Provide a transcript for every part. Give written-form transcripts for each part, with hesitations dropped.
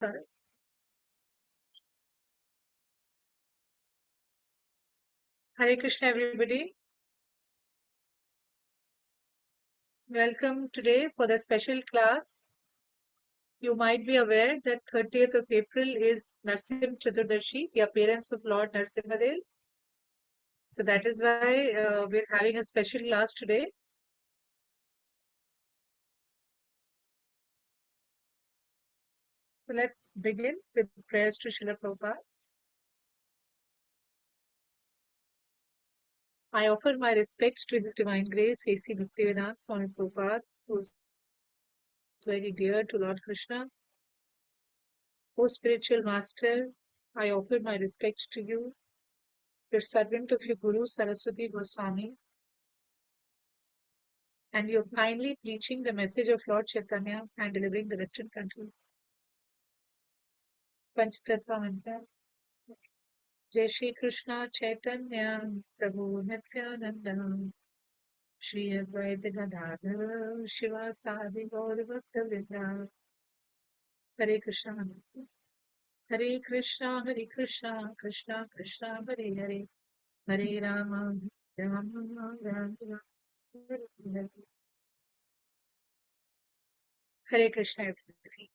Sorry. Hare Krishna, everybody. Welcome today for the special class. You might be aware that 30th of April is Narasimha Chaturdashi, the appearance of Lord Narasimha. So that is why we're having a special class today. So let's begin with prayers to Srila Prabhupada. I offer my respects to His Divine Grace, A.C. Bhaktivedanta Swami Prabhupada, who is very dear to Lord Krishna. O spiritual master, I offer my respects to you, your servant of your Guru Saraswati Goswami, and you're kindly preaching the message of Lord Chaitanya and delivering the Western countries. Panchatattva Mantra. Jai Shri Krishna Chaitanya Prabhu Nityananda Shri Advaita Gadadhar Shiva Sadi Gaur Bhakta Vrinda. Hare Krishna. Hare Krishna, Hare Krishna, Krishna Krishna, Hare Hare, Hare Rama, Rama Rama, Hare Hare. Hare Krishna, everybody.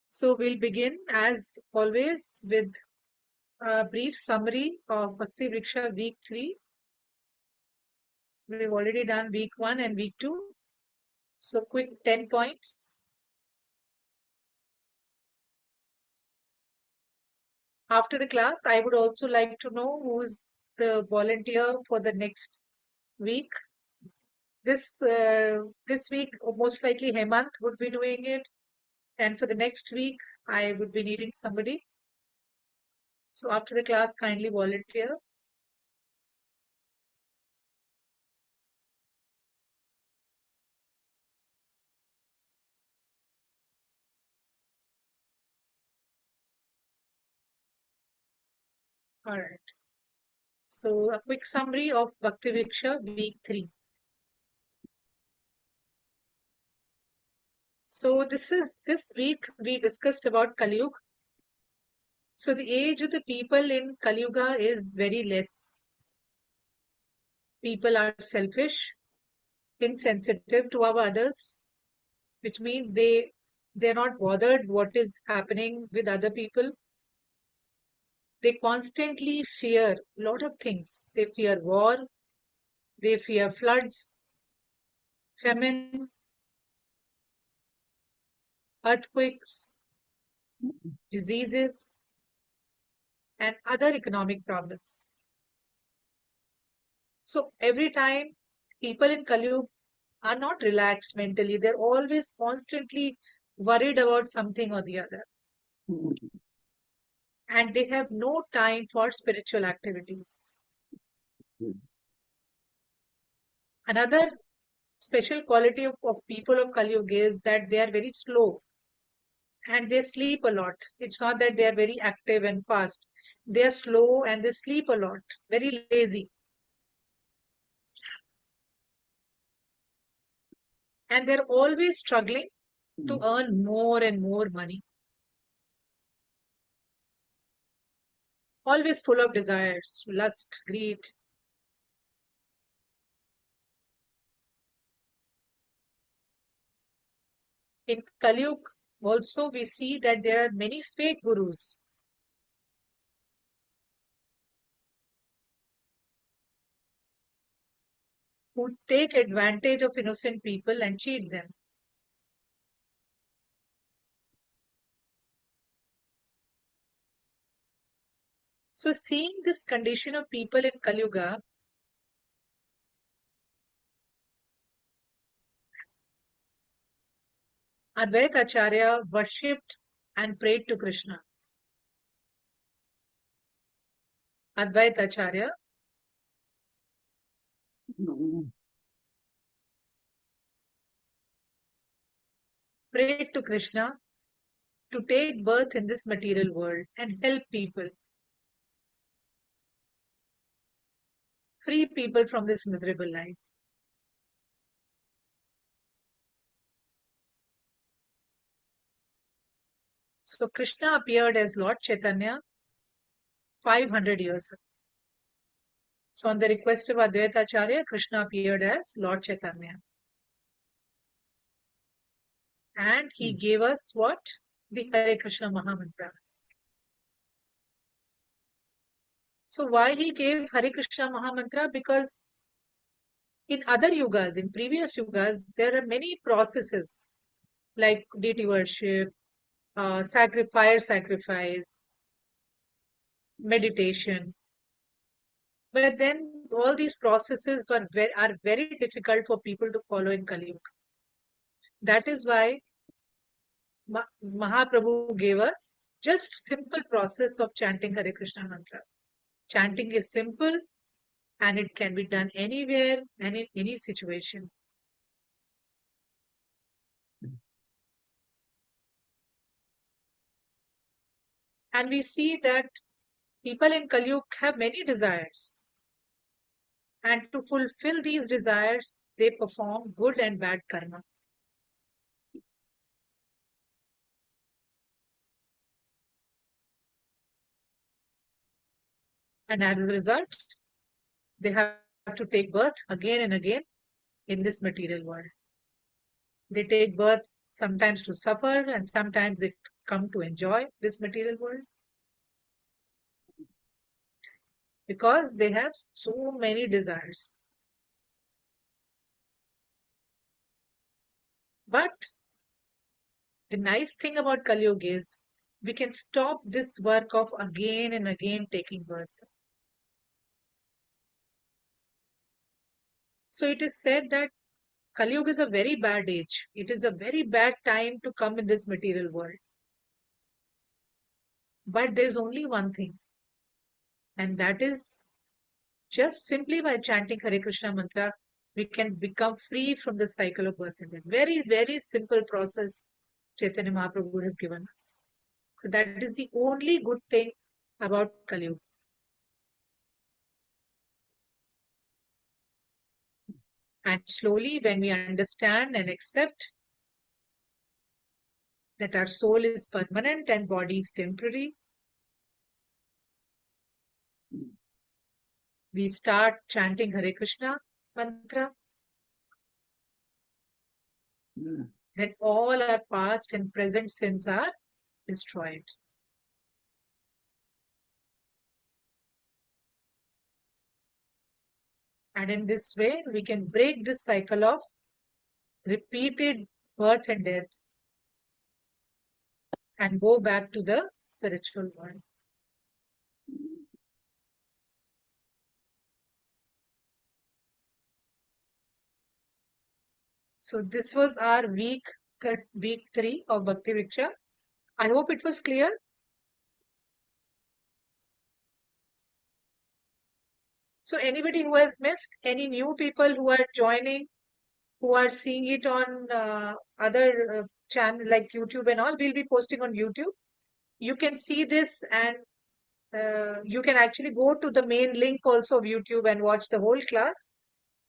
So we'll begin as always with a brief summary of Bhakti Vriksha week 3. We've already done week 1 and week 2. So quick 10 points. After the class, I would also like to know who's the volunteer for the next week. This week, most likely Hemant would be doing it. And for the next week, I would be needing somebody. So after the class, kindly volunteer. All right. So a quick summary of Bhakti Vriksha week 3. So this week we discussed about Kali Yuga. So the age of the people in Kali Yuga is very less. People are selfish, insensitive to our others, which means they're not bothered what is happening with other people. They constantly fear a lot of things. They fear war, they fear floods, famine, earthquakes, diseases, and other economic problems. So every time people in Kali Yuga are not relaxed mentally, they're always constantly worried about something or the other. And they have no time for spiritual activities. Another special quality of people of Kali Yuga is that they are very slow and they sleep a lot. It's not that they are very active and fast. They are slow and they sleep a lot, very lazy. And they're always struggling to earn more and more money. Always full of desires, lust, greed. In Kali Yuga, also we see that there are many fake gurus who take advantage of innocent people and cheat them. So seeing this condition of people in Kali Yuga, Advaita Acharya worshipped and prayed to Krishna. Advaita Acharya prayed to Krishna to take birth in this material world and help people, free people from this miserable life. So Krishna appeared as Lord Chaitanya 500 years ago. So on the request of Advaita Acharya, Krishna appeared as Lord Chaitanya. And he gave us what? The Hare Krishna Mahamantra. So why he gave Hare Krishna Mahamantra? Because in other yugas, in previous yugas, there are many processes like deity worship, fire sacrifice, meditation. But then all these processes are very difficult for people to follow in Kali Yuga. That is why Mahaprabhu gave us just simple process of chanting Hare Krishna mantra. Chanting is simple and it can be done anywhere and in any situation. And we see that people in Kali Yuga have many desires. And to fulfill these desires, they perform good and bad karma. And as a result, they have to take birth again and again in this material world. They take birth sometimes to suffer and sometimes they come to enjoy this material world because they have so many desires. But the nice thing about Kali Yuga is we can stop this work of again and again taking birth. So it is said that Kali Yuga is a very bad age. It is a very bad time to come in this material world. But there is only one thing, and that is just simply by chanting Hare Krishna mantra, we can become free from the cycle of birth and death. Very, very simple process Chaitanya Mahaprabhu has given us. So that is the only good thing about Kali Yuga. And slowly, when we understand and accept that our soul is permanent and body is temporary, we start chanting Hare Krishna mantra. Then all our past and present sins are destroyed. And in this way, we can break this cycle of repeated birth and death and go back to the spiritual world. So this was our week 3 of Bhakti Viksha. I hope it was clear. So anybody who has missed, any new people who are joining, who are seeing it on other channel like YouTube and all, we'll be posting on YouTube. You can see this and you can actually go to the main link also of YouTube and watch the whole class.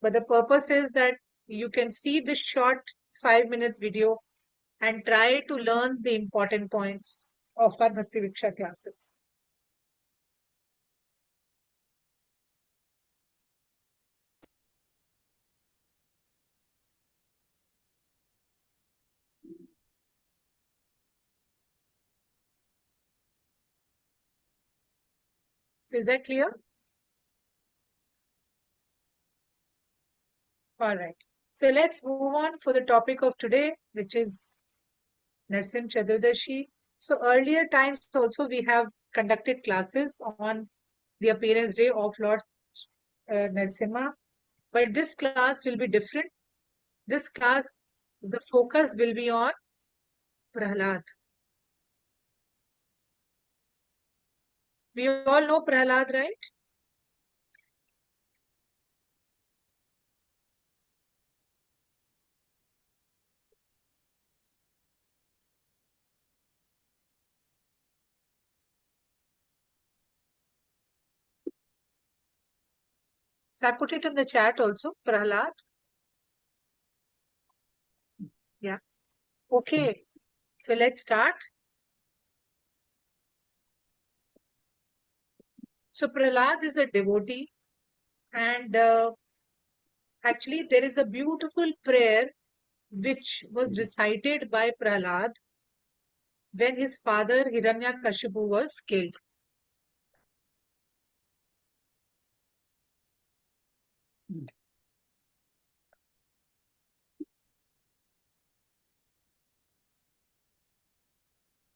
But the purpose is that you can see this short 5 minutes video and try to learn the important points of our Bhakti Viksha classes. So is that clear? All right. So let's move on for the topic of today, which is Narasimha Chaturdashi. So earlier times also we have conducted classes on the appearance day of Lord Narasimha. But this class will be different. This class, the focus will be on Prahlad. We all know Prahlad, right? So I put it in the chat also, Prahlad. Yeah. Okay. So let's start. So Prahlad is a devotee, and actually there is a beautiful prayer which was recited by Prahlad when his father Hiranyakashipu was killed.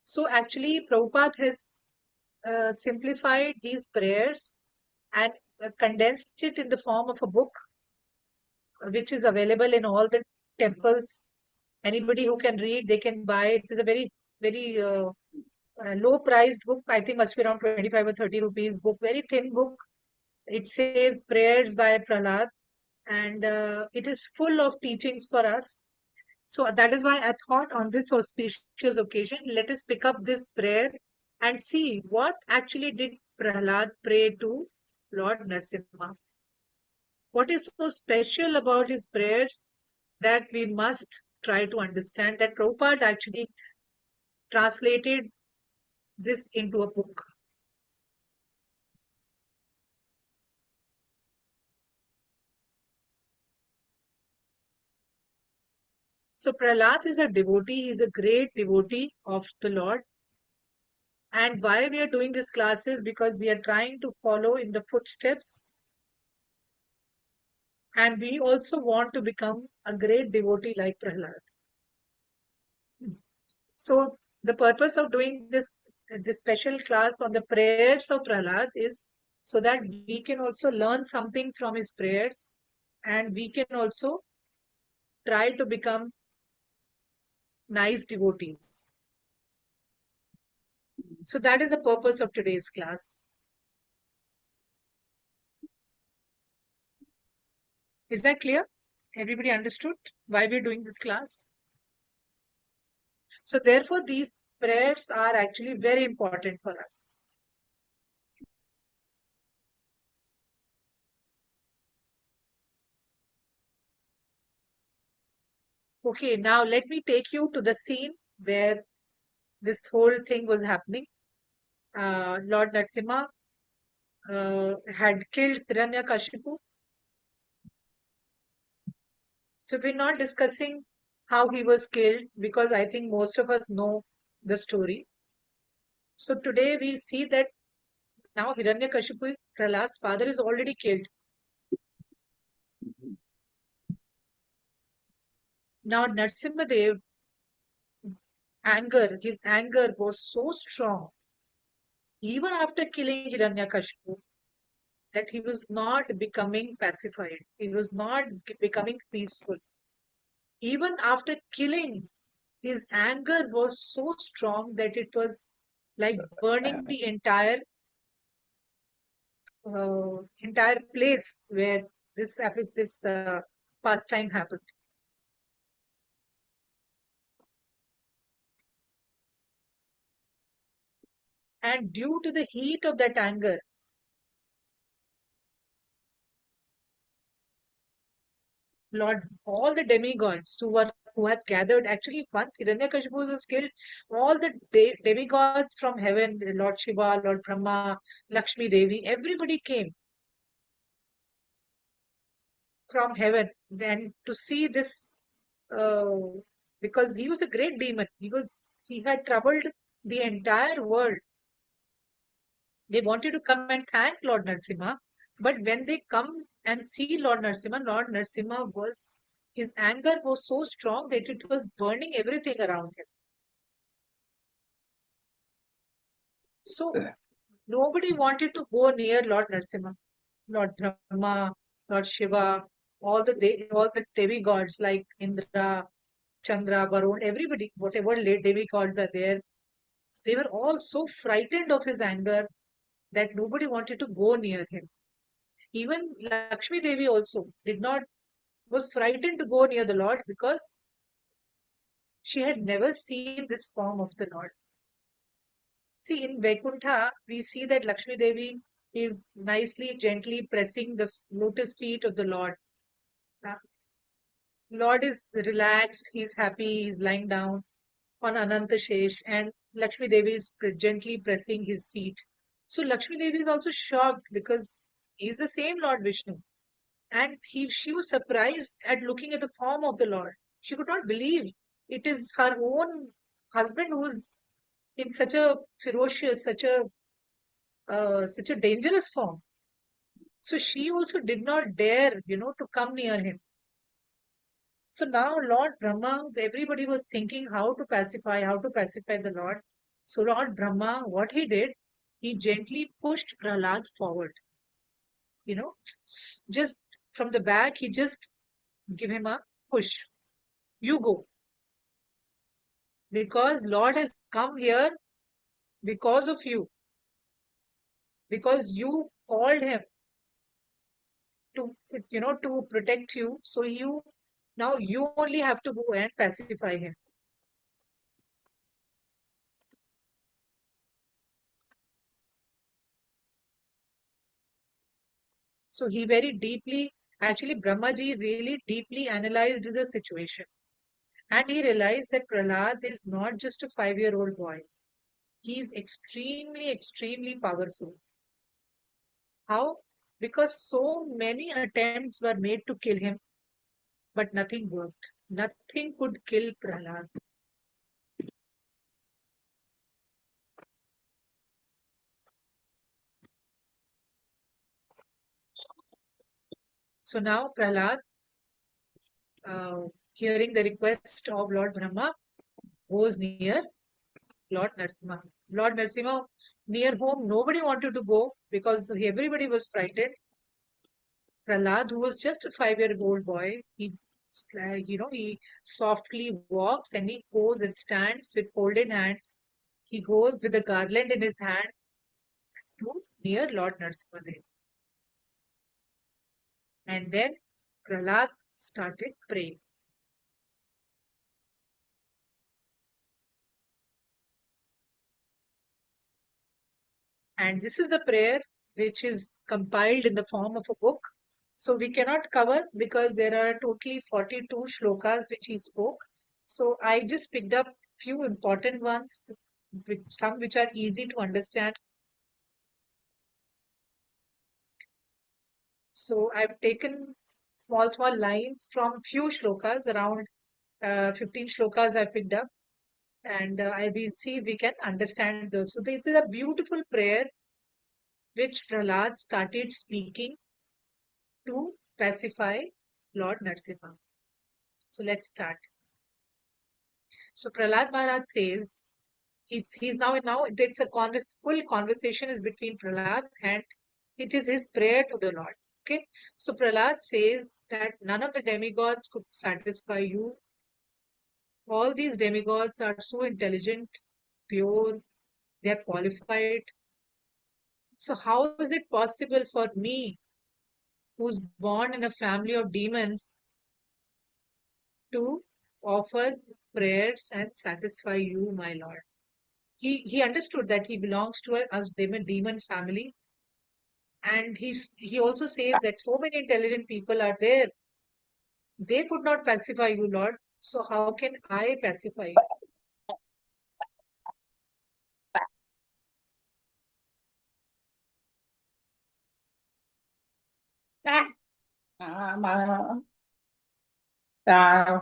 So actually Prabhupada has simplified these prayers and condensed it in the form of a book, which is available in all the temples. Anybody who can read, they can buy it. It's a very low priced book. I think must be around 25 or 30 rupees book. Very thin book. It says prayers by Prahlad, and it is full of teachings for us. So that is why I thought on this auspicious occasion, let us pick up this prayer and see what actually did Prahlad pray to Lord Narasimha. What is so special about his prayers that we must try to understand, that Prabhupada actually translated this into a book. So Prahlad is a devotee, he is a great devotee of the Lord. And why we are doing this class is because we are trying to follow in the footsteps, and we also want to become a great devotee like Prahlad. So the purpose of doing this special class on the prayers of Prahlad is so that we can also learn something from his prayers, and we can also try to become nice devotees. So that is the purpose of today's class. Is that clear? Everybody understood why we're doing this class? So therefore, these prayers are actually very important for us. Okay, now let me take you to the scene where this whole thing was happening. Lord Narasimha had killed Hiranyakashipu. So we're not discussing how he was killed because I think most of us know the story. So today we see that now Hiranyakashipu, Prahlad's father, is already killed. Now Narasimhadev his anger was so strong, even after killing Hiranyakashipu, that he was not becoming pacified. He was not becoming peaceful. Even after killing, his anger was so strong that it was like burning the entire place where this pastime happened. And due to the heat of that anger, Lord, all the demigods who had gathered, actually once Hiranyakashipu was killed, all the demigods from heaven, Lord Shiva, Lord Brahma, Lakshmi Devi, everybody came from heaven and to see this, uh, because he was a great demon. He had troubled the entire world. They wanted to come and thank Lord Narasimha, but when they come and see Lord Narasimha was, his anger was so strong that it was burning everything around him. So nobody wanted to go near Lord Narasimha, Lord Brahma, Lord Shiva, all the demigods like Indra, Chandra, Varun, everybody, whatever demigods are there, they were all so frightened of his anger that nobody wanted to go near him. Even Lakshmi Devi also was frightened to go near the Lord because she had never seen this form of the Lord. See, in Vaikuntha, we see that Lakshmi Devi is nicely, gently pressing the lotus feet of the Lord. Uh, Lord is relaxed, he's happy, he's lying down on Ananta Shesh, and Lakshmi Devi is gently pressing his feet. So Lakshmi Devi is also shocked because he's the same Lord Vishnu. And she was surprised at looking at the form of the Lord. She could not believe it is her own husband who's in such a ferocious, such a dangerous form. So she also did not dare, to come near him. So now Lord Brahma, everybody was thinking how to pacify the Lord. So Lord Brahma, what he did, he gently pushed Prahlad forward. You know, just from the back, he just give him a push. You go, because Lord has come here because of you, because you called him to, to protect you. So now you only have to go and pacify him. So he very deeply, actually, Brahmaji really deeply analyzed the situation. And he realized that Prahlad is not just a 5-year-old boy. He is extremely, extremely powerful. How? Because so many attempts were made to kill him, but nothing worked. Nothing could kill Prahlad. So now Prahlad, uh, hearing the request of Lord Brahma, goes near Lord Narasimha. Lord Narasimha, near whom nobody wanted to go because everybody was frightened. Prahlad, who was just a 5-year-old boy, he softly walks and he goes and stands with folded hands. He goes with a garland in his hand to near Lord Narasimha. And then Prahlad started praying. And this is the prayer which is compiled in the form of a book. So we cannot cover because there are totally 42 shlokas which he spoke. So I just picked up few important ones, some which are easy to understand. So I've taken small, small lines from few shlokas, around 15 shlokas I picked up, and I will see if we can understand those. So this is a beautiful prayer which Prahlad started speaking to pacify Lord Narasimha. So let's start. So Prahlad Maharaj says he's now it's a full conversation is between Prahlad and it is his prayer to the Lord. Okay, so Prahlad says that none of the demigods could satisfy you. All these demigods are so intelligent, pure, they are qualified. So how is it possible for me, who's born in a family of demons, to offer prayers and satisfy you, my Lord? He understood that he belongs to a demon family, and he also says that so many intelligent people are there. They could not pacify you, Lord. So how can I pacify you? Ah, Chào.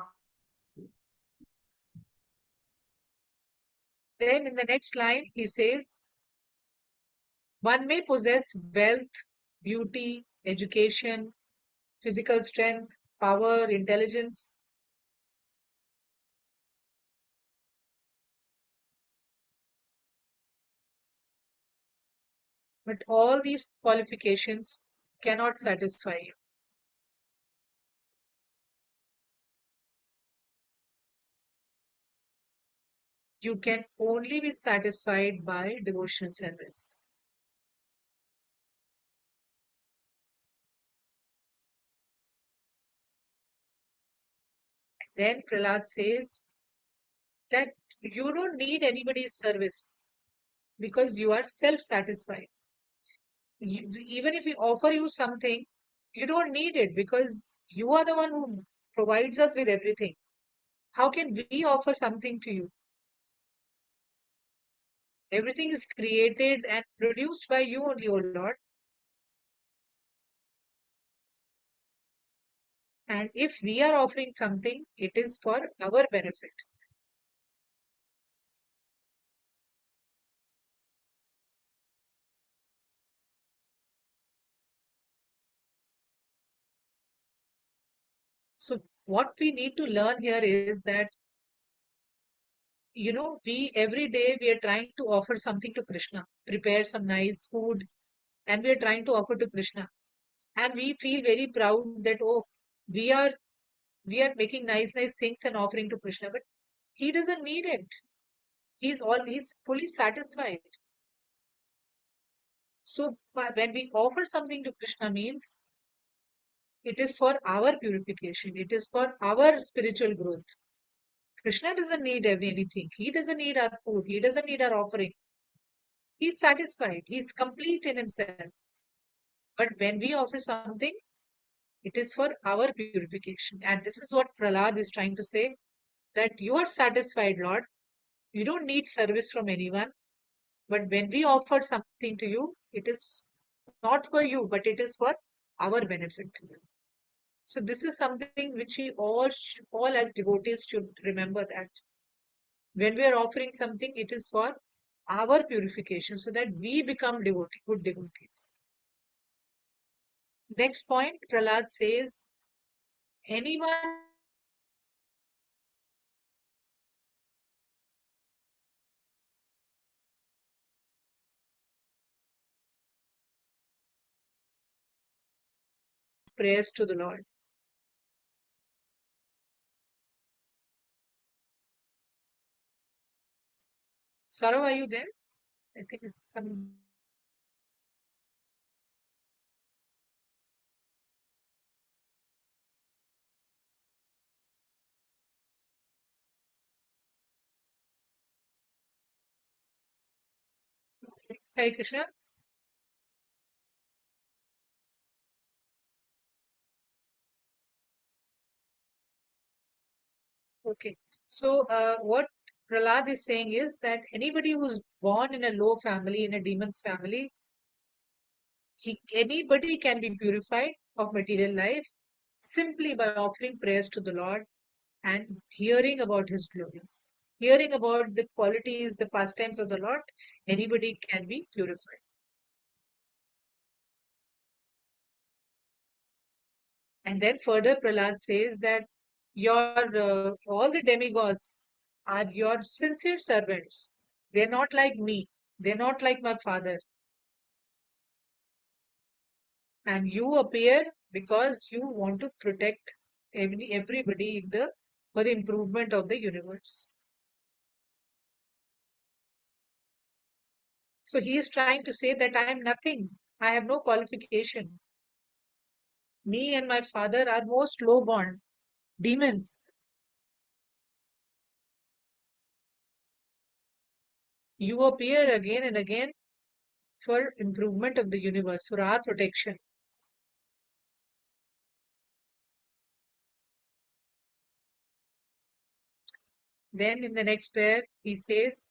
then in the next line, he says, one may possess wealth, beauty, education, physical strength, power, intelligence, but all these qualifications cannot satisfy you. You can only be satisfied by devotional service. Then Prahlad says that you don't need anybody's service because you are self-satisfied. Even if we offer you something, you don't need it because you are the one who provides us with everything. How can we offer something to you? Everything is created and produced by you only, O Lord. And if we are offering something, it is for our benefit. So, what we need to learn here is that, we every day we are trying to offer something to Krishna, prepare some nice food, and we are trying to offer to Krishna. And we feel very proud that, oh, we are we are making nice things and offering to Krishna, but he doesn't need it. He's fully satisfied. So when we offer something to Krishna means it is for our purification, it is for our spiritual growth. Krishna doesn't need anything. He doesn't need our food. He doesn't need our offering. He's satisfied. He's complete in himself. But when we offer something, it is for our purification. And this is what Prahlad is trying to say, that you are satisfied, Lord. You don't need service from anyone. But when we offer something to you, it is not for you, but it is for our benefit. So this is something which we all as devotees should remember, that when we are offering something, it is for our purification so that we become good devotees. Next point, Prahlad says, anyone prays to the Lord. Saurav, are you there? I think some. Hare Krishna. Okay. So what Prahlad is saying is that anybody who's born in a low family, in a demon's family, anybody can be purified of material life simply by offering prayers to the Lord and hearing about his glories, hearing about the qualities, the pastimes of the Lord. Anybody can be purified. And then further, Prahlad says that all the demigods are your sincere servants. They're not like me. They're not like my father. And you appear because you want to protect everybody for the improvement of the universe. So he is trying to say that I am nothing. I have no qualification. Me and my father are most low born demons. You appear again and again for improvement of the universe, for our protection. Then in the next prayer, he says,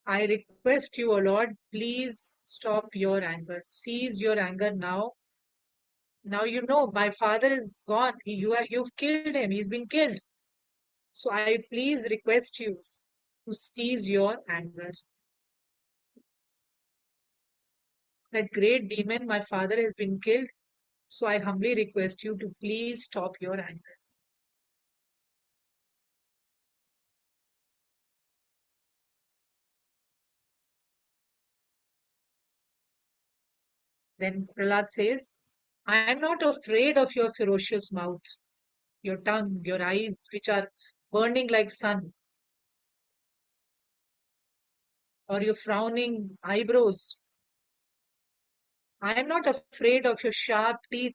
I request you, O Lord, please stop your anger. Cease your anger now. Now you know my father is gone. You've killed him. He's been killed. So I please request you to cease your anger. That great demon, my father, has been killed. So I humbly request you to please stop your anger. Then Prahlad says, I am not afraid of your ferocious mouth, your tongue, your eyes, which are burning like sun, or your frowning eyebrows. I am not afraid of your sharp teeth,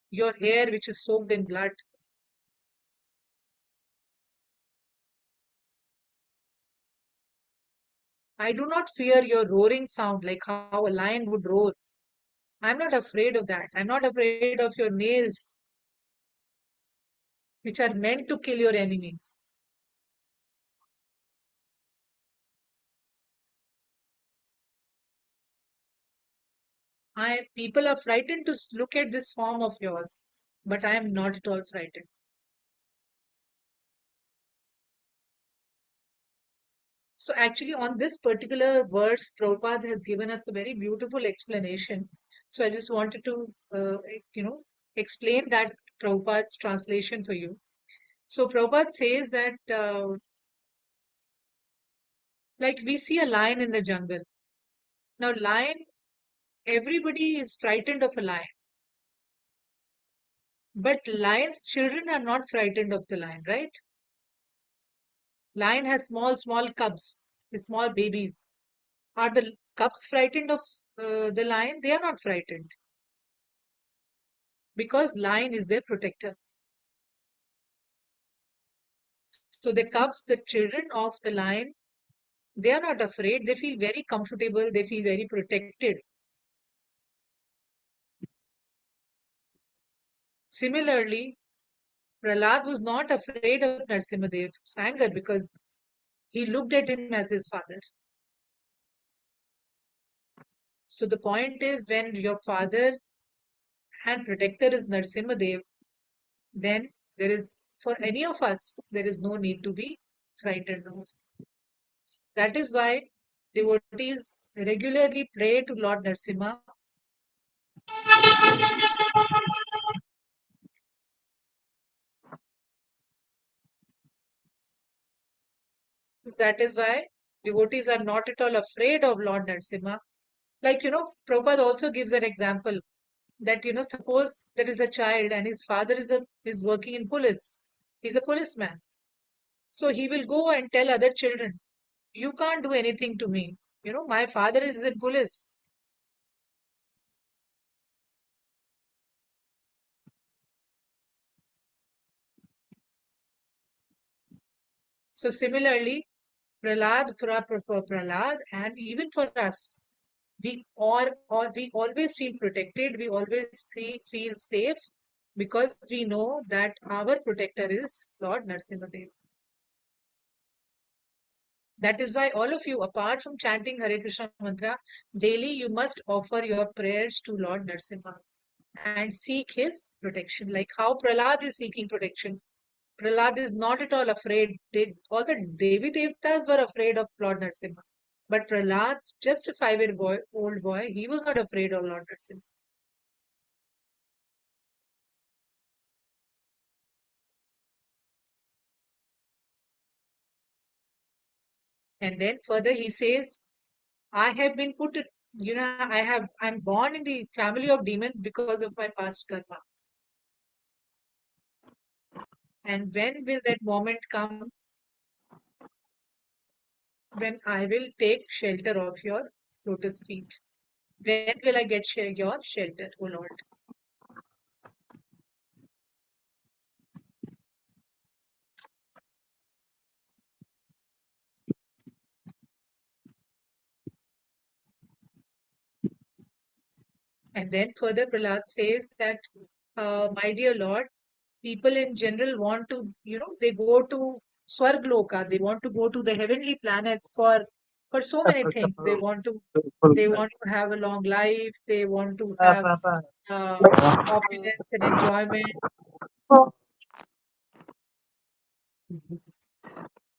your hair, which is soaked in blood. I do not fear your roaring sound like how a lion would roar. I'm not afraid of that. I'm not afraid of your nails, which are meant to kill your enemies. People are frightened to look at this form of yours, but I am not at all frightened. So actually, on this particular verse, Prabhupada has given us a very beautiful explanation. So I just wanted to, explain that Prabhupada's translation for you. So Prabhupada says that, like we see a lion in the jungle. Now, lion, everybody is frightened of a lion, but lion's children are not frightened of the lion, right? Lion has small, small cubs, small babies. Are the cubs frightened of the lion? They are not frightened because lion is their protector. So the cubs, the children of the lion, they are not afraid. They feel very comfortable. They feel very protected. Similarly, Prahlad was not afraid of Narasimhadev's anger because he looked at him as his father. So the point is, when your father and protector is Narasimhadev, then there is, for any of us, there is no need to be frightened of. That is why devotees regularly pray to Lord Narasimha. That is why devotees are not at all afraid of Lord Narasimha. Like, Prabhupada also gives an example that, suppose there is a child and his father is working in police. He's a policeman. So he will go and tell other children, you can't do anything to me. My father is in police. So similarly, for Prahlad, and even for us, we always feel protected. We always feel safe because we know that our protector is Lord Narasimhadev. That is why all of you, apart from chanting Hare Krishna mantra, daily you must offer your prayers to Lord Narasimha and seek his protection, like how Prahlad is seeking protection. Prahlad is not at all afraid. All the Devi Devtas were afraid of Lord Narasimha. But Prahlad, just a 5-year old boy, he was not afraid of Lord Narasimha. And then further he says, I have been I'm born in the family of demons because of my past karma. And when will that moment come when I will take shelter of your lotus feet? When will I get your shelter, O Lord? And then further Prahlad says that, my dear Lord, people in general want to, they go to Swargloka, they want to go to the heavenly planets for so many things. They want to have a long life, they want to have uh, opulence and enjoyment.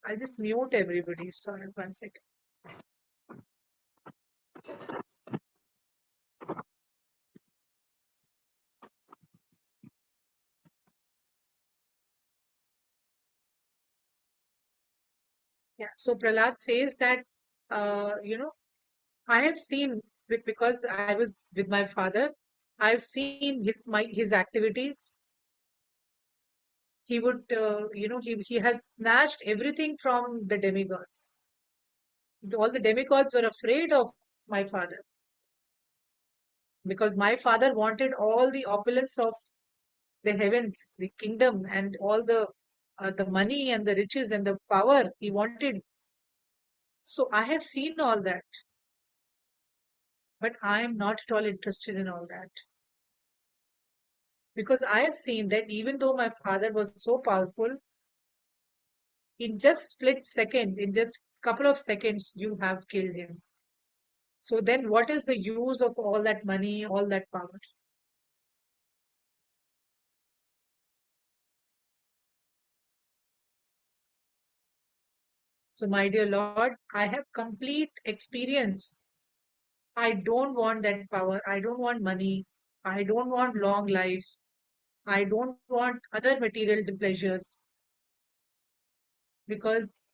I'll just mute everybody. Sorry, 1 second. Yeah. So Prahlad says that, I have seen because I was with my father. I've seen his activities. He would, he has snatched everything from the demigods. All the demigods were afraid of my father because my father wanted all the opulence of the heavens, the kingdom, and all the money and the riches and the power he wanted. So I have seen all that, but I am not at all interested in all that because I have seen that even though my father was so powerful, in just split second, in just couple of seconds, you have killed him. So then what is the use of all that money, all that power? So, my dear Lord, I have complete experience. I don't want that power. I don't want money. I don't want long life. I don't want other material pleasures because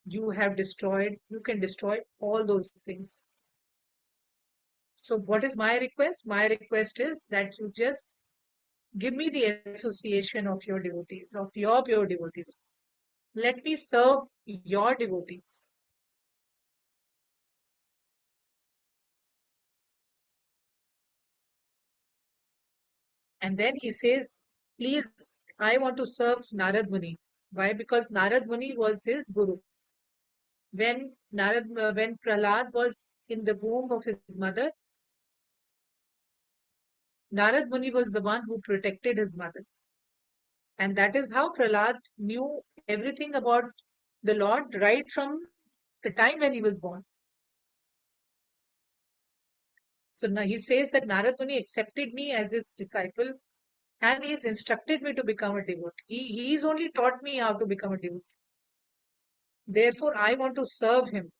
you have destroyed, you can destroy all those things. So, what is my request? My request is that you just give me the association of your devotees, of your pure devotees. Let me serve your devotees. And then he says, please, I want to serve Narad Muni. Why? Because Narad Muni was his guru. When Prahlad was in the womb of his mother, Narad Muni was the one who protected his mother. And that is how Prahlad knew everything about the Lord right from the time when he was born. So now he says that Narad Muni accepted me as his disciple and he's instructed me to become a devotee. He's only taught me how to become a devotee. Therefore, I want to serve him.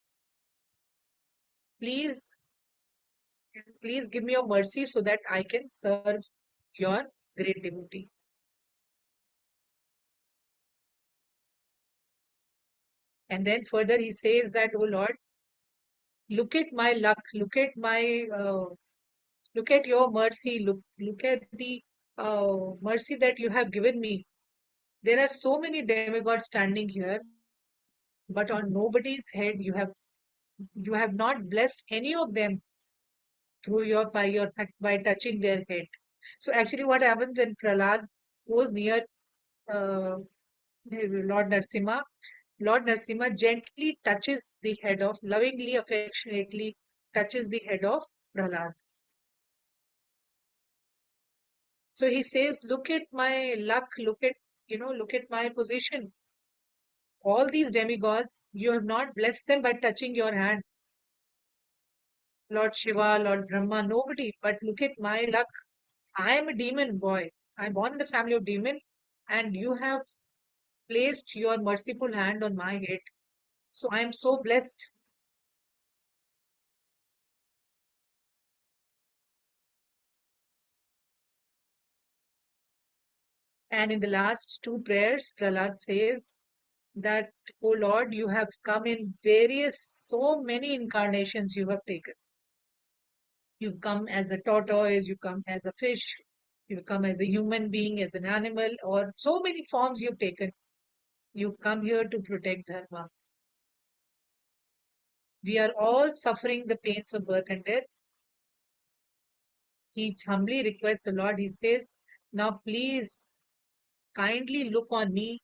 Please, please give me your mercy so that I can serve your great devotee. And then further he says that, oh Lord, look at my luck, look at your mercy, look at the mercy that you have given me. There are so many demigods standing here, but on nobody's head you have not blessed any of them through your by touching their head. So actually, what happens when Prahlad goes near uh, Lord Narasimha? Lord Narasimha gently touches the head of, lovingly, affectionately touches the head of Prahlad. So he says, look at my luck, look at my position. All these demigods, you have not blessed them by touching your hand. Lord Shiva, Lord Brahma, nobody. But look at my luck. I am a demon boy. I'm born in the family of demon, and you have placed your merciful hand on my head. So I am so blessed. And in the last two prayers, Prahlad says that, oh Lord, you have come in so many incarnations you have taken. You've come as a tortoise, you come as a fish, you come as a human being, as an animal, or so many forms you've taken. You've come here to protect Dharma. We are all suffering the pains of birth and death. He humbly requests the Lord, he says, now please kindly look on me,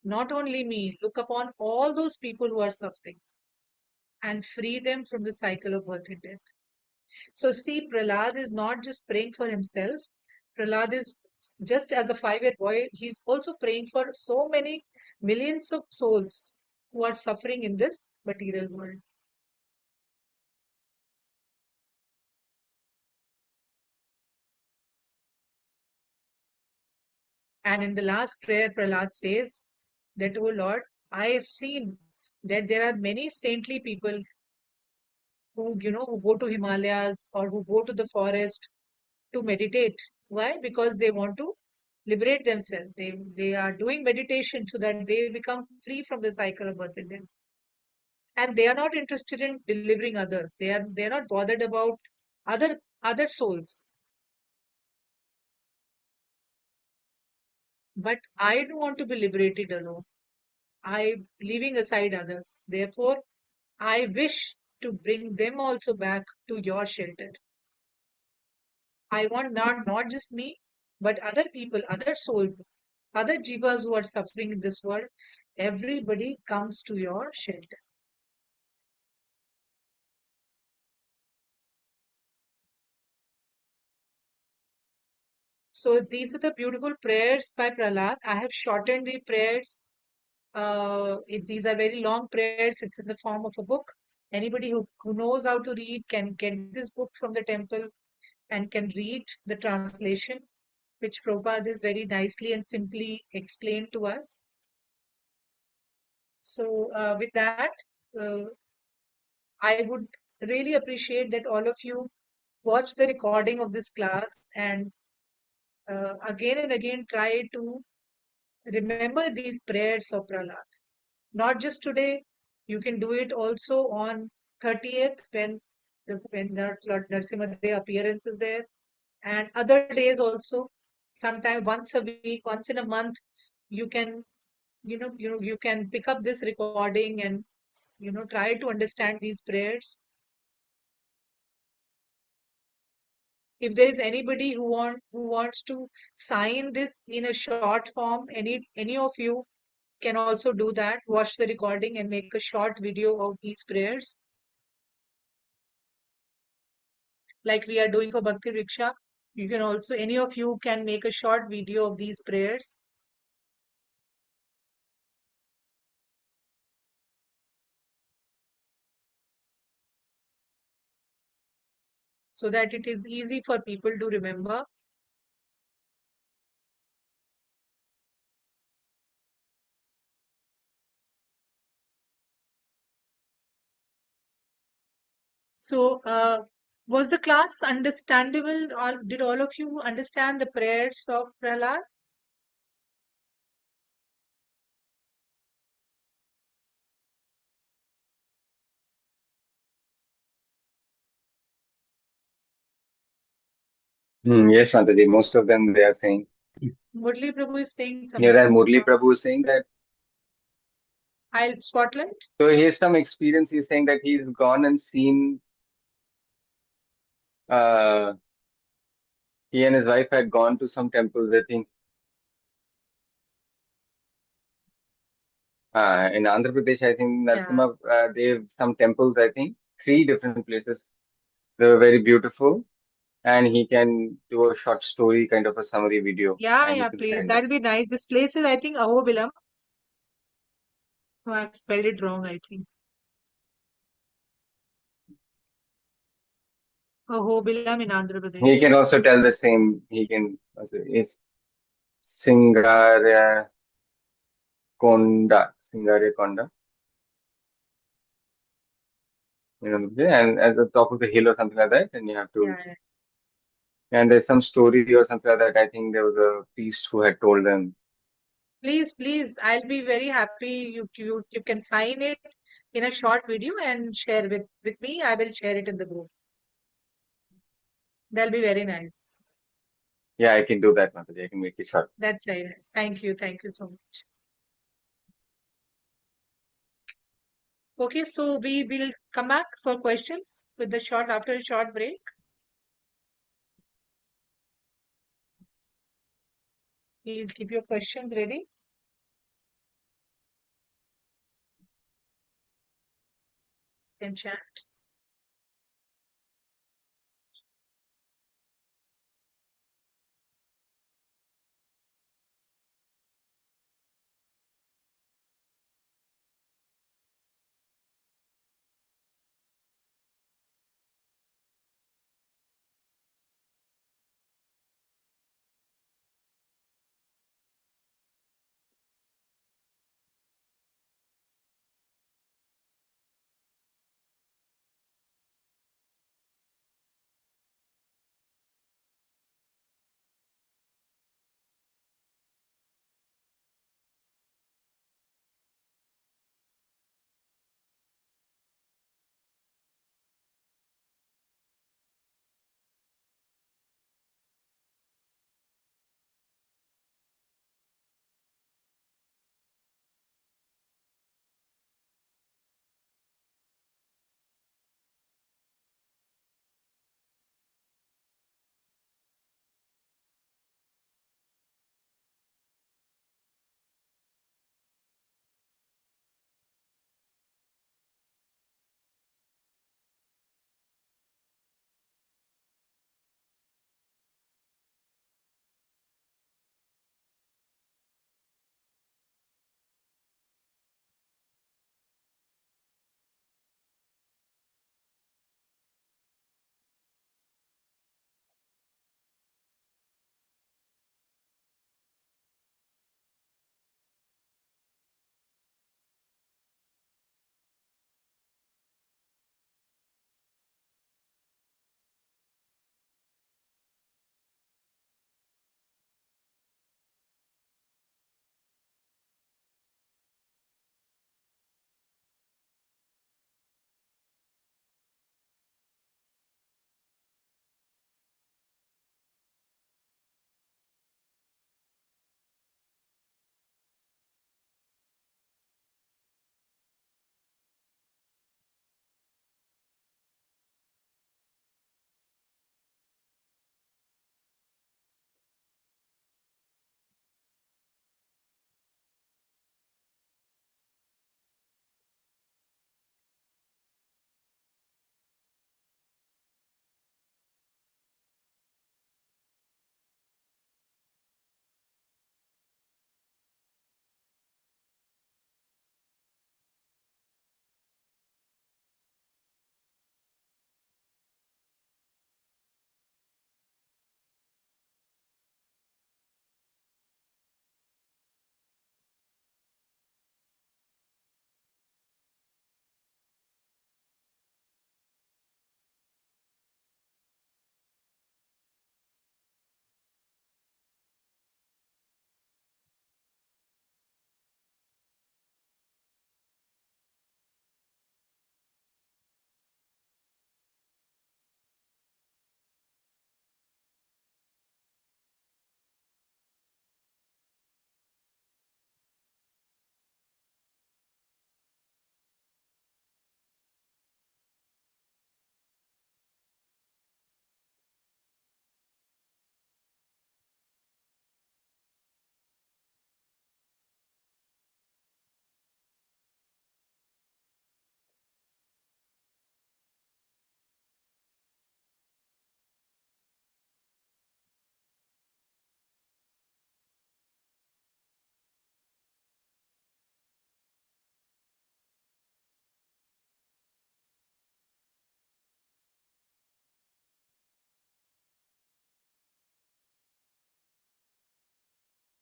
not only me, look upon all those people who are suffering and free them from the cycle of birth and death. So, see, Prahlad is not just praying for himself. Prahlad is just as a 5-year boy, he's also praying for so many millions of souls who are suffering in this material world. And in the last prayer, Prahlad says that, oh Lord, I have seen that there are many saintly people who go to Himalayas or who go to the forest to meditate. Why? Because they want to liberate themselves. They are doing meditation so that they become free from the cycle of birth and death. And they are not interested in delivering others. They are not bothered about other souls. But I don't want to be liberated alone. I leaving aside others. Therefore, I wish to bring them also back to your shelter. I want not just me, but other people, other souls, other jivas who are suffering in this world. Everybody comes to your shelter. So these are the beautiful prayers by Prahlad. I have shortened the prayers. These are very long prayers. It's in the form of a book. Anybody who knows how to read can get this book from the temple and can read the translation, which Prabhupada is very nicely and simply explained to us. So with that, uh, I would really appreciate that all of you watch the recording of this class and again and again try to remember these prayers of Prahlad. Not just today, you can do it also on 30th when Lord Narasimha Day appearance is there, and other days also. Sometime once a week, once in a month, you can you can pick up this recording and try to understand these prayers. If there is anybody who wants to sign this in a short form, any of you can also do that. Watch the recording and make a short video of these prayers, like we are doing for Bhakti Riksha. You can also, any of you can make a short video of these prayers so that it is easy for people to remember. So, was the class understandable, or did all of you understand the prayers of Prahlad? Yes, Mataji, most of them they are saying. Murli Prabhu is saying Yeah, something. that Murli Prabhu is saying that. I'll spotlight. So he has some experience. He's saying that he's gone and seen. Uh, he and his wife had gone to some temples. I think in Andhra Pradesh. I think Yeah. Narasimha. They have some temples. I think three different places. They were very beautiful, and he can do a short story kind of a summary video, Yeah, and he yeah, can please. send it. That'll be nice. This place is, I think, Ahobilam. Oh, I've spelled it wrong, I think. Ahobilam in Andhra He Pradesh. can also tell the same. He can. It's Singara Konda, Singare Konda. And at the top of the hill or something like that, and you have to. Yeah, yeah. And there's some story or something like that. I think there was a priest who had told them. Please, please. I'll be very happy. You can sign it in a short video and share with me. I will share it in the group. That'll be very nice. Yeah, I can do that, Mataji. I can make it short. That's very nice. Thank you. Thank you so much. Okay, so we will come back for questions with the short after a short break. Please keep your questions ready. Can chat.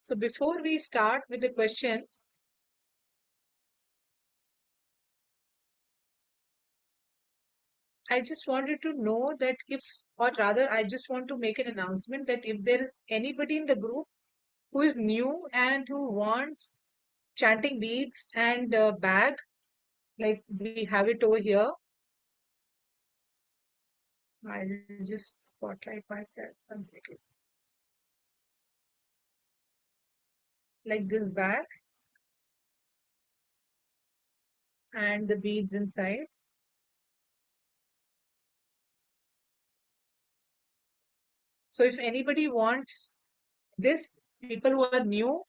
So before we start with the questions, I just wanted to know that if, or rather, I just want to make an announcement that if there is anybody in the group who is new and who wants chanting beads and bag, like we have it over here, I'll just spotlight myself 1 second. Like this bag and the beads inside. So if anybody wants this, people who are new,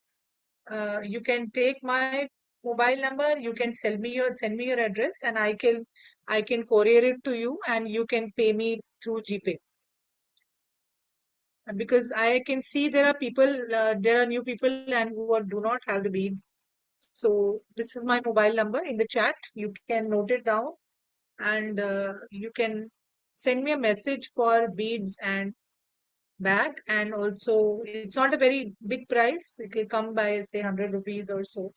you can take my mobile number. You can send me your address, and I can courier it to you, and you can pay me through GPay. Because I can see there are new people and do not have the beads. So this is my mobile number in the chat. You can note it down, and you can send me a message for beads and bag. And also, it's not a very big price. It will come by say 100 rupees or so,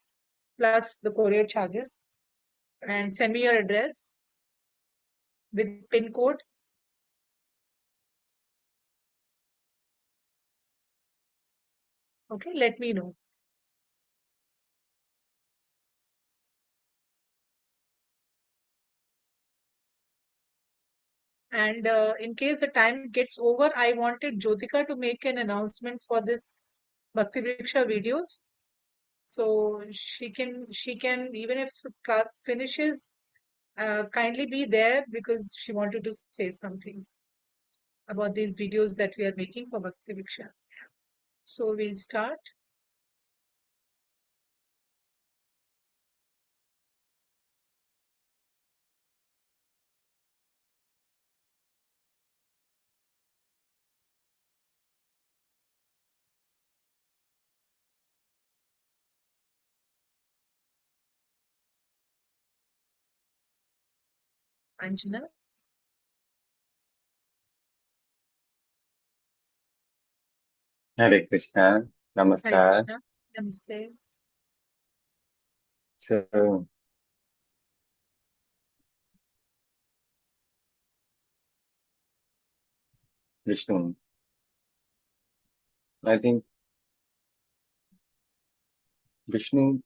plus the courier charges. And send me your address with pin code. Okay, let me know. And in case the time gets over, I wanted Jyotika to make an announcement for this Bhakti Vriksha videos. So she can even if class finishes, kindly be there because she wanted to say something about these videos that we are making for Bhakti Vriksha. So we'll start. Anjana, Hare Krishna. Hare Namaskar. Krishna, Namaste. So, Vishnu, I think Vishnu,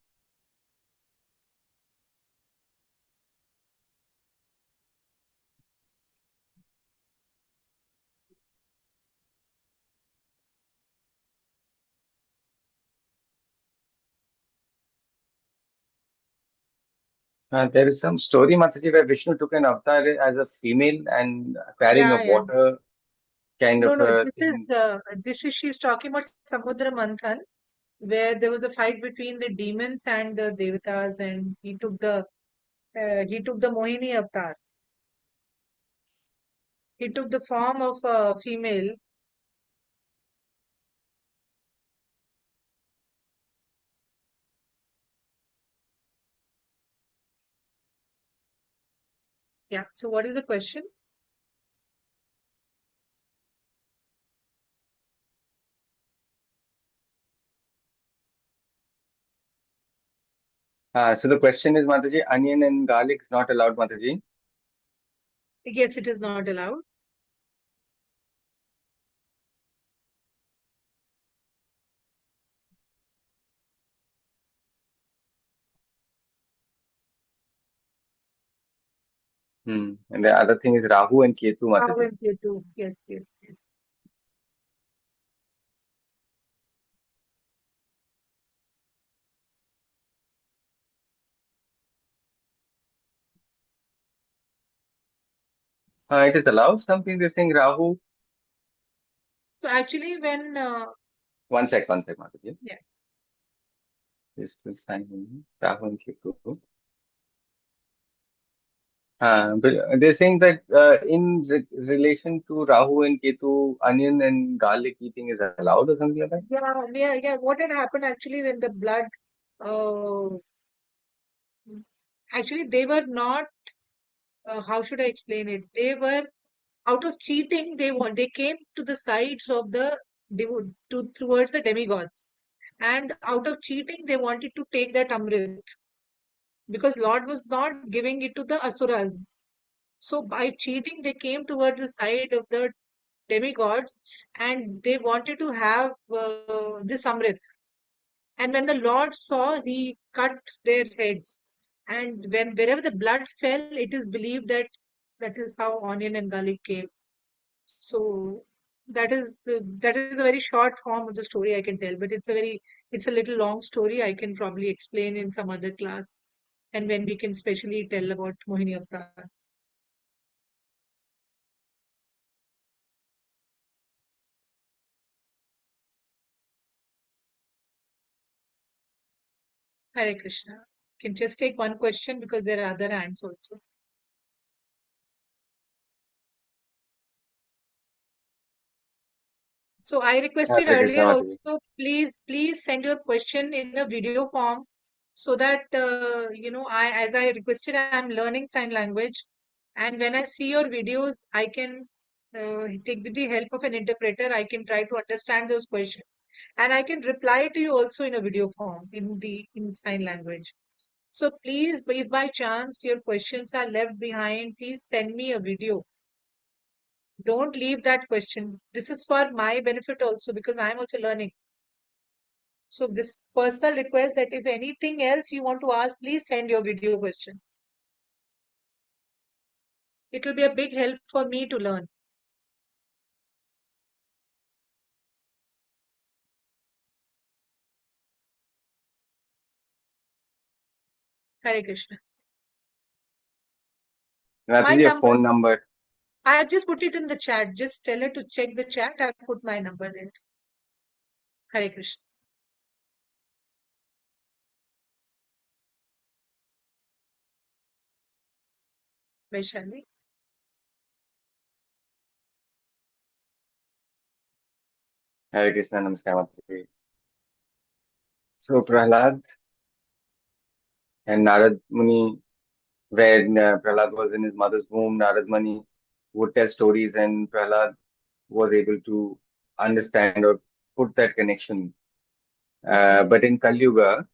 there is some story, Mataji, where Vishnu took an avatar as a female and carrying a Yeah, yeah. water kind No, of no, a this thing. is she's talking about Samudra Manthan, where there was a fight between the demons and the devatas, and he took the Mohini avatar. He took the form of a female. Yeah. So what is the question? So the question is, Mataji, onion and garlic is not allowed, Mataji. Yes, it is not allowed. And the other thing is Rahu and Ketu, How Mataji. and Ketu. Yes, yes, yes. It is allowed something, this thing, Rahu. So actually, when One sec, Mataji. yeah, This time, Rahu and Ketu. But they're saying that in relation to Rahu and Ketu, onion and garlic eating is allowed or something like that. yeah, yeah, yeah. What had happened actually when the blood, uh, actually they were not. How should I explain it? They were out of cheating. They came to the sides of the towards the demigods. and out of cheating, they wanted to take that Amrit because Lord was not giving it to the Asuras. So by cheating, they came towards the side of the demigods and they wanted to have this Amrit. And when the Lord saw, he cut their heads. And wherever the blood fell, it is believed that that is how onion and garlic came. So that is a very short form of the story I can tell, but it's a little long story. I can probably explain in some other class, and when we can specially tell about Mohini Avatar. Hare Krishna. Can just take one question because there are other hands also. So I requested Hare Krishna earlier Mataji. also, please send your question in a video form so that as I requested, I'm learning sign language, and when I see your videos, I can take with the help of an interpreter. I can try to understand those questions, and I can reply to you also in a video form in sign language. So please, if by chance your questions are left behind, please send me a video. Don't leave that question. This is for my benefit also because I'm also learning. So this personal request that if anything else you want to ask, please send your video question. It will be a big help for me to learn. Hare Krishna. My Mataji, your number, phone number. I have just put it in the chat. Just tell her to check the chat. I've put my number there. Hare Krishna. Vaishali. Hare Krishna, Namaskar Mataji. So Prahlad and Narad Muni, when Prahlad was in his mother's womb, Narad Muni would tell stories, and Prahlad was able to understand or put that connection. Okay. But in Kali Yuga,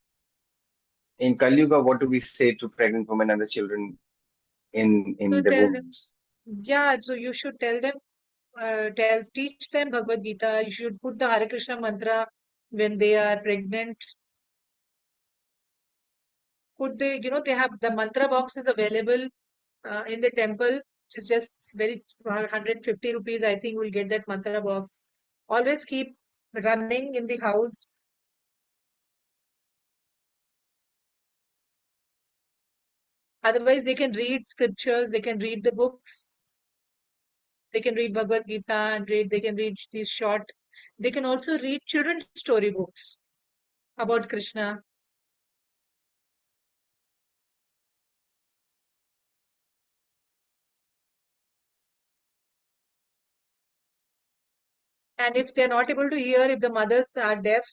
what do we say to pregnant women and the children in So the tell them. wombs? Yeah, so you should tell them, teach them Bhagavad Gita. You should put the Hare Krishna mantra when they are pregnant. Could they, they have the mantra box is available in the temple. It's just very 150 rupees. I think we'll get that mantra box. Always keep running in the house. Otherwise, they can read scriptures. They can read the books. They can read Bhagavad Gita and they can read these short. They can also read children's story books about Krishna. And if they're not able to hear, if the mothers are deaf,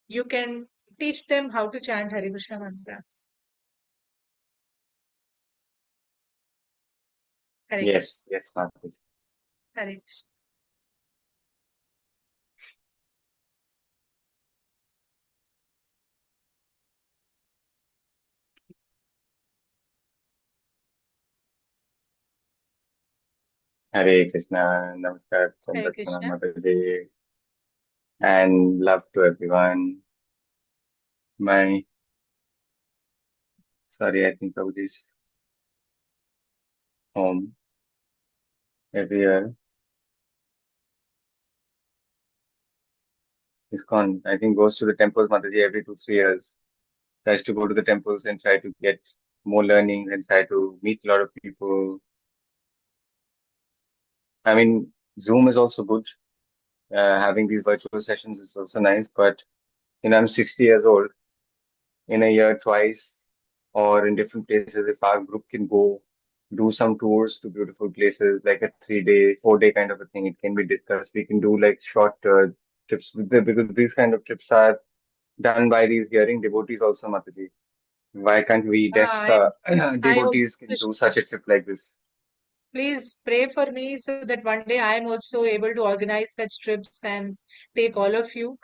you can teach them how to chant Hare Krishna mantra. Hare Krishna. Yes, yes, Mataji. Hare Krishna. Hare Krishna, Namaskar, Hare Chandrakana Krishna. Mataji, and love to everyone. My, sorry, I think Prabhuji's home every year is gone. I think goes to the temples, Mataji, every 2, 3 years. Tries to go to the temples and try to get more learning and try to meet a lot of people. I mean, Zoom is also good. Having these virtual sessions is also nice, but I'm 60 years old. In a year, twice or in different places, if our group can go do some tours to beautiful places, like a 3 day, 4 day kind of a thing, it can be discussed. We can do like short trips because these kind of trips are done by these hearing devotees also, Mataji. Why can't we, deaf I I also devotees, can do such a trip like this? please pray for me so that one day I am also able to organize such trips and take all of you.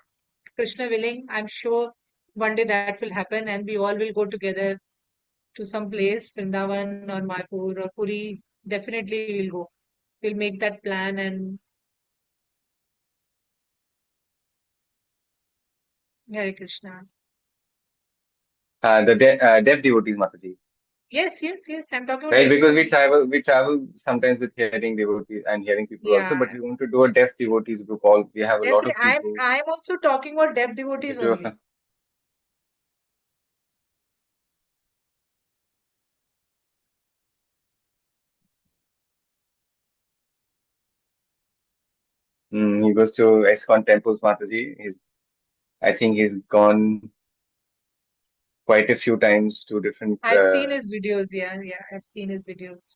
Krishna willing, I'm sure one day that will happen and we all will go together to some place, Vrindavan or Mayapur or Puri. Definitely we'll go. We'll make that plan and Hare Krishna. The deaf devotees, Mataji. Yes, yes, yes. I'm talking about Right, because definitely. we travel sometimes with hearing devotees and hearing people also, Yeah, but we want to do a deaf devotees group. All we have a lot definitely. of I'm people. I'm also talking about deaf devotees If you, only. he goes to ISKCON temples, Mataji. I think he's gone quite a few times to different. I've seen his videos. Yeah, yeah. I've seen his videos.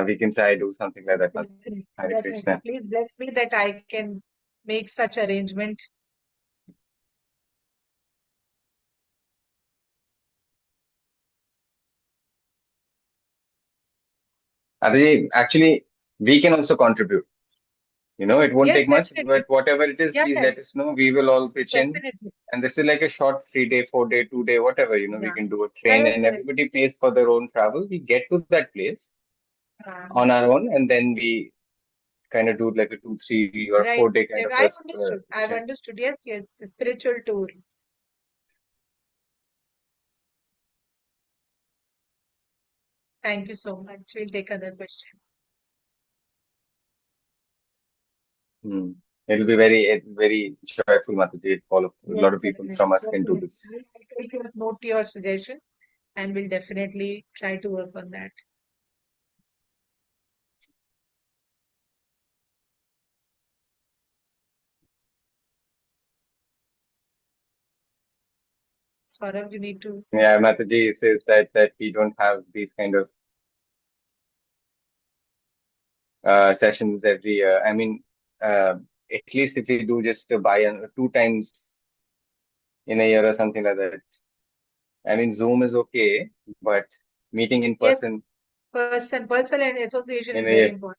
We can try do something like that, Mataji. Definitely, Hare definitely. Krishna. Please bless me that I can make such arrangement. Mataji, actually, we can also contribute. It won't Yes, take much, definitely. but whatever it is, Yeah, please yeah, let us know. We will all pitch in. definitely. And this is like a short 3 day, 4 day, 2 day, whatever, we Yeah. can do a train Correct, and correct. everybody pays for their own travel. We get to that place on our own and then we kind of do like a 2, 3, or 4 day kind of a I've understood. I've session. understood. Yes, yes. Spiritual tour. Thank you so much. We'll take another question. Hmm. It'll be very joyful, Mataji. If a lot Yes, of sir. people from Yes, us can do definitely. this. I'll take your note your suggestion and we'll definitely try to work on that. Saurabh, you need to. Yeah, Mataji says that we don't have these kind of sessions every year. I mean, at least if we do just buy 2 times in a year or something like that. I mean, Zoom is okay, but meeting in Yes, person personal and association in is a very year. important.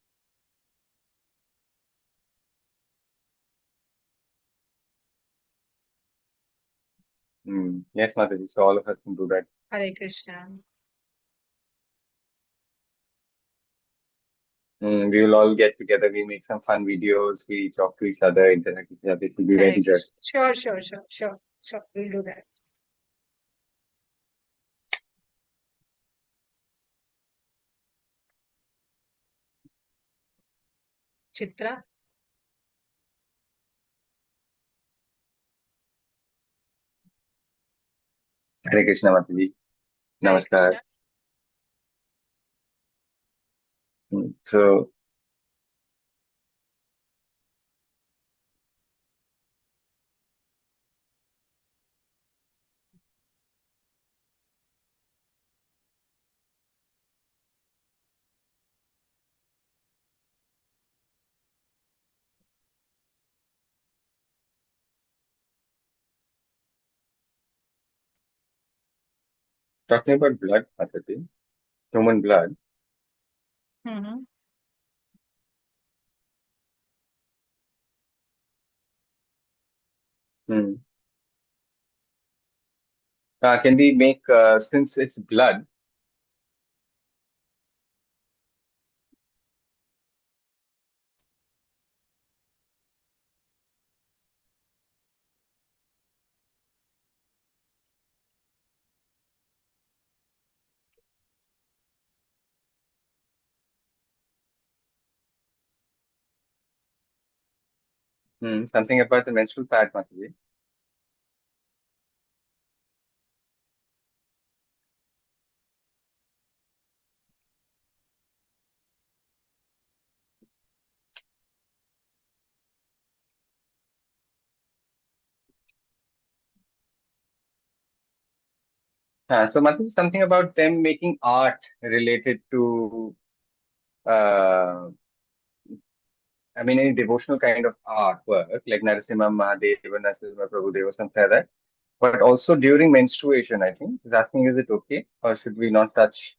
Yes, Mataji. So all of us can do that. Hare Krishna. We will all get together. We make some fun videos. We talk to each other, interact with each other. It will be Hare very Krishna. joyful. Sure, sure, sure, sure, sure. We'll do that. Chitra. Hare Krishna, Mataji. Hare Namaskar. Krishna. So, talking about blood, Mataji, human blood. Mm-hmm. Hmm. Can we make, since it's blood, something about the menstrual pad, Mataji? So, Mataji, something about them making art related to, uh, I mean, any devotional kind of artwork, like Narasimha Mahadeva, Narasimha Prabhudeva, something like that. But also during menstruation, I think. He's asking, is it okay? Or should we not touch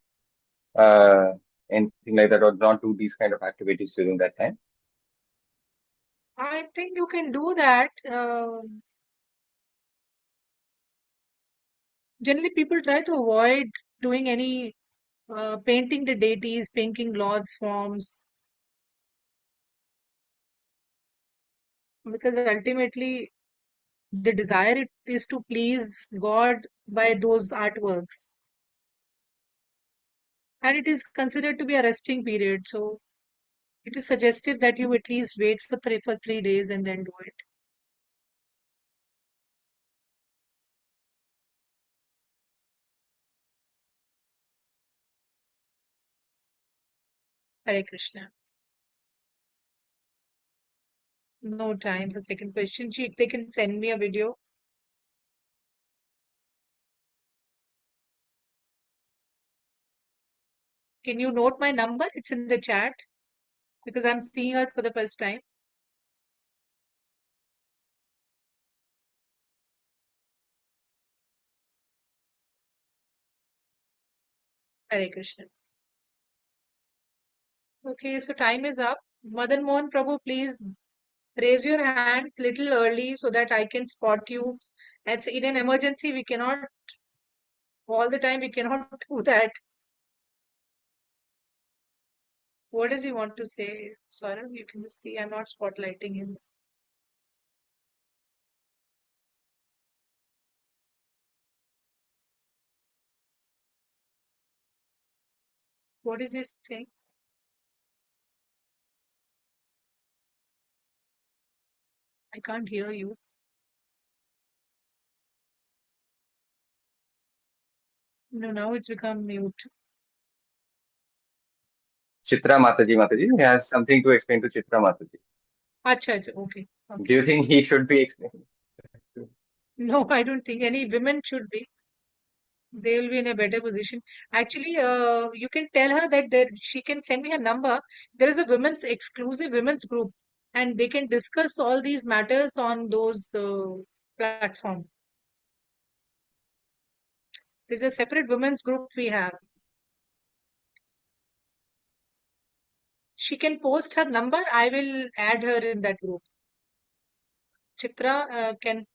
uh, anything like that or not do these kind of activities during that time? I think you can do that. Generally, people try to avoid doing any painting the deities, painting Lord's forms, because ultimately the desire it is to please God by those artworks. And it is considered to be a resting period. So it is suggestive that you at least wait for first 3 days and then do it. Hare Krishna. No time for second question. They can send me a video. Can you note my number? It's in the chat because I'm seeing her for the first time. Hare Krishna. Okay, so time is up. Madan Mohan Prabhu, please raise your hands little early so that I can spot you. It's in an emergency, we cannot all the time, we cannot do that. What does he want to say? Saurabh, you can see I'm not spotlighting him. What is he saying? I can't hear you. No, now it's become mute. Chitra Mataji, Mataji, he has something to explain to Chitra Mataji. Acha, acha, okay. Do you think he should be explaining? No, I don't think any women should be. They will be in a better position. Actually, you can tell her that she can send me a number. There is a women's exclusive women's group, and they can discuss all these matters on those platform. There's a separate women's group we have. She can post her number. I will add her in that group. Chitra can.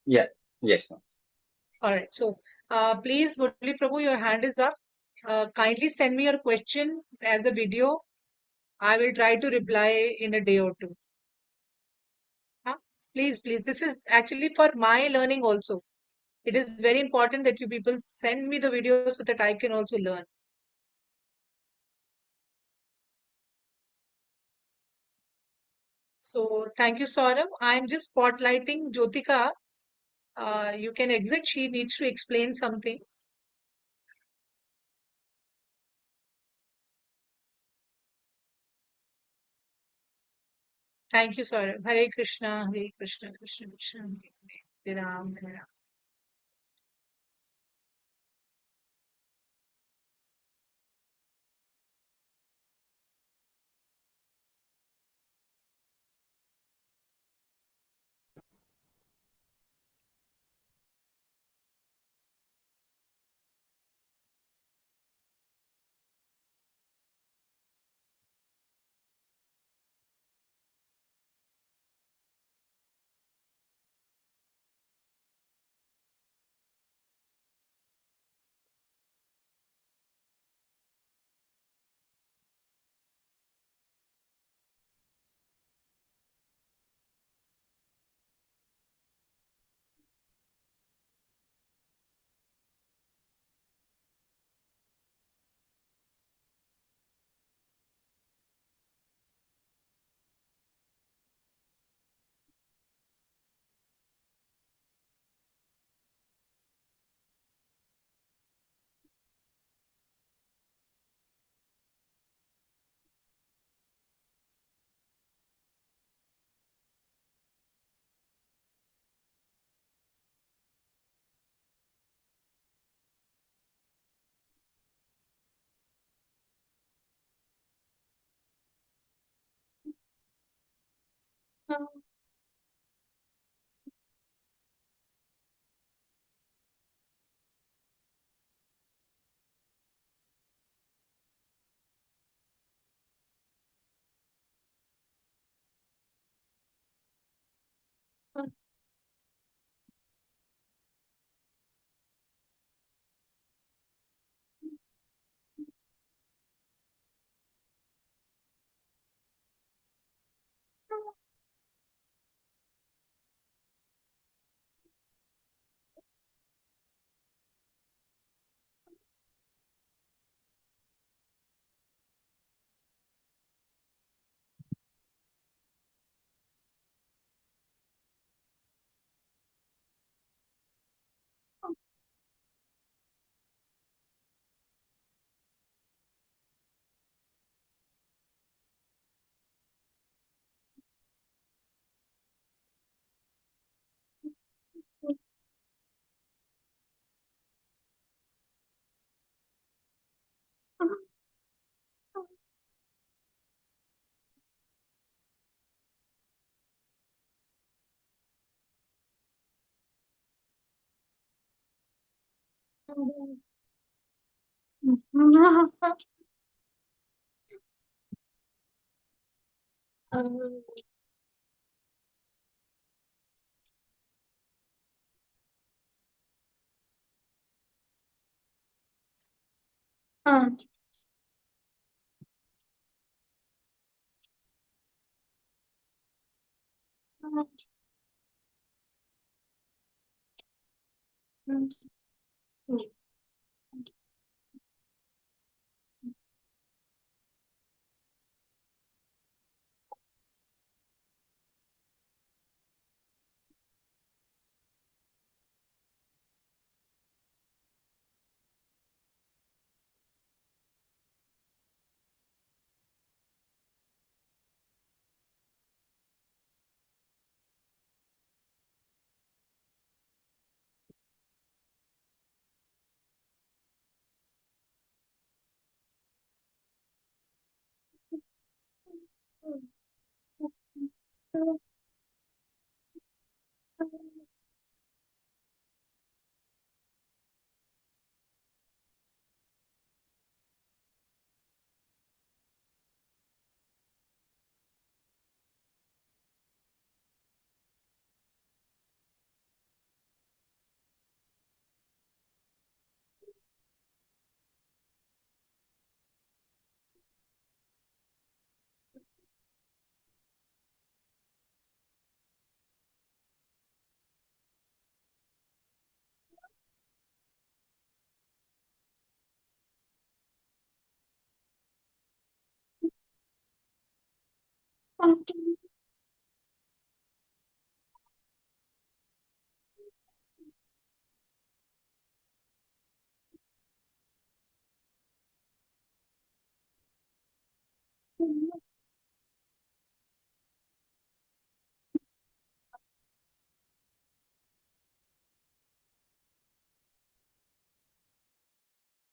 Yeah, yes, ma'am. All right. So, please, Murali Prabhu, your hand is up. Kindly send me your question as a video. I will try to reply in a day or two. Huh? Please, please. This is actually for my learning also. It is very important that you people send me the video so that I can also learn. So, thank you, Saurabh. I'm just spotlighting Jyotika. You can exit. She needs to explain something. Thank you, Saurabh. Hare Krishna, Hare Krishna, Krishna Krishna, Hare Ram, Hare Ram.